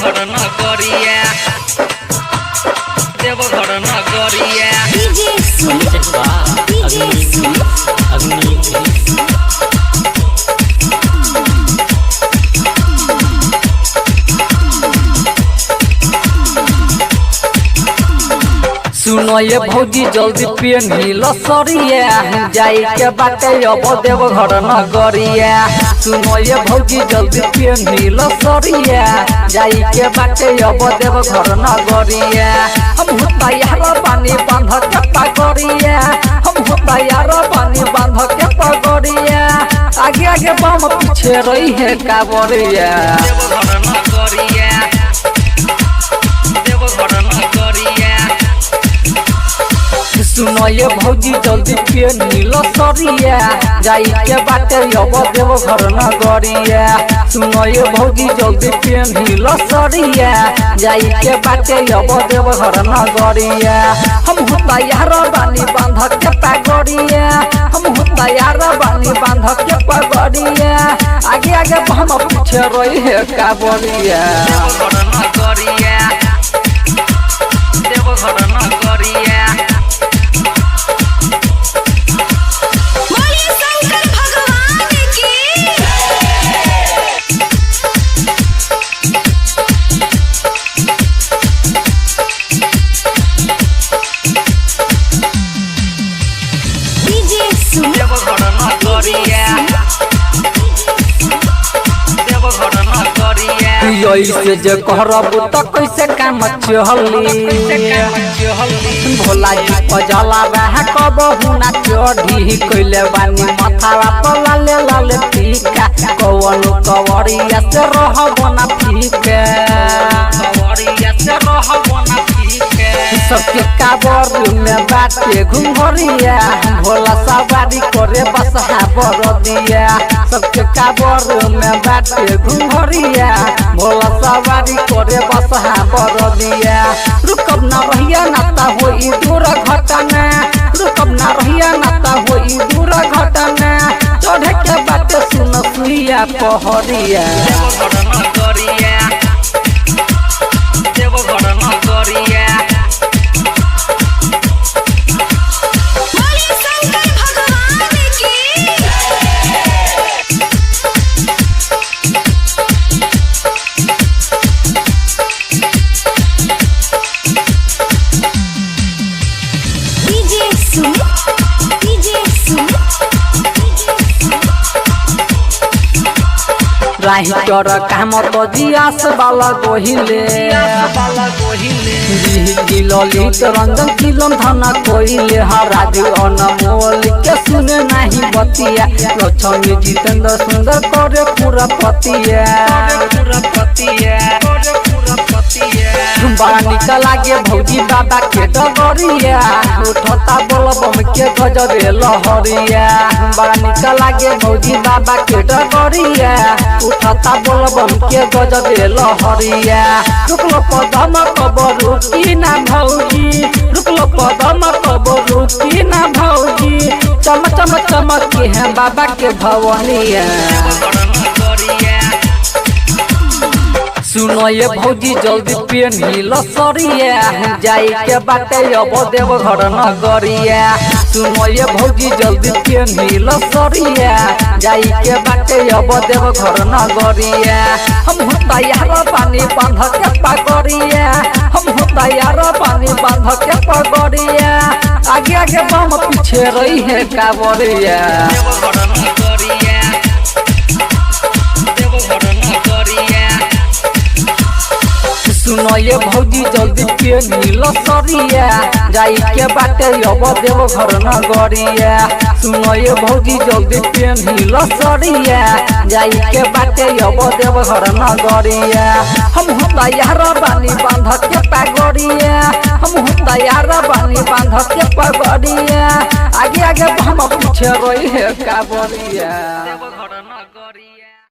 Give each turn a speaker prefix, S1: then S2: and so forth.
S1: देवघर नगरिया देवघर नगरिया
S2: सुनो ये भौजी जल्दी पेन्हिल सरिया जाई के बाटे अब देवघर नगरिया। सुनो ये भौजी जल्दी पेन्हिल सरिया जाई के बाटे अब देवघर नगरिया। हम तैयार पानी बांध के पगड़िया हम तैयार पानी बांध के पगड़िया आगे आगे बम पीछे रही है कांवरिया।
S1: देवघर नगरिया देवघर नगरिया
S2: सुनो ये भौजी जल्दी पेन्हिल सरिया जाई के बाटे अब देवघर नगरिया। सुनो ये भौजी जल्दी पेन्हिल सरिया जाई के बाटे अब देवघर नगरिया। हम तैयार बानी बांध के पगड़िया हम तैयार बानी बांध के पगड़िया आगे आगे हम पीछे रही है कांवरिया।
S1: देवघर नगरिया देवघर नगरिया देवघर नगरिया देवघर नगरिया
S2: ऐसे जे करब त कैसे काम चली भोला जी पजला रहा कब हुना चढ़ी कैले बानी मथावा पर लाले लाले टीका कौन कवरिया से रहब ना फीके
S1: कवरिया से रहब ना फीके
S2: सबके काबर में बाटे घुंघरिया भोला सवारी करे बसहा बरदिया। सबके काबर में बाटे घुंघरिया भोला सवारी करे बसहा बरदिया। रुकब ना रहिया नाता होई दूर घटना रुकब ना रहिया नाता होई दूर घटना चढ़े के बाटे सुन सुइया पहरिया।
S1: देवघर नगरिया देवघर नगरिया
S2: राही कर काम तो जियास वाला गोहिले ललित रंजन किलन धना कोइले हराजी अनमोल के सुने नहीं बतिया लक्ष्मी जितेंद्र सुंदर करे पूरा पतिया बड़ा निकल लागे भौजी बाबा के डगरिया उठता बोलबम के गजबे लहरिया। बड़ा निकल लागे भौजी बाबा के डगरिया उठता बोलबम के गजबे लहरिया। रुकलो पदम कबरू की ना भौजी रुकलो पदम कबरू की ना भौजी चम चम चमक के हैं बाबा के भवनिया। सुनो ये भौजी जल्दी पेन्हिल सरिया जाई के बाटे अब देवघर नगरिया। सुनो ये भौजी जल्दी पेन्हिल सरिया जाई के बाटे अब देवघर नगरिया। हम तैयार पानी बांध के पगड़िया हम तैयार पानी बांध के पगड़िया आगे आगे बम पीछे रही है कांवरिया।
S1: देवघर नगरिया देवघर नगरिया
S2: सुनो ये भौजी जल्दी पेन्हिल सरिया जाई के बाटे अब देवघर नगरिया। सुनो ये भौजी जल्दी पेन्हिल सरिया जाई के बाटे अब देवघर नगरिया। हम तैयार बानी बांध के पगड़िया हम तैयार बानी बांध के पगड़िया आगे आगे हम पीछे रही है कांवरिया।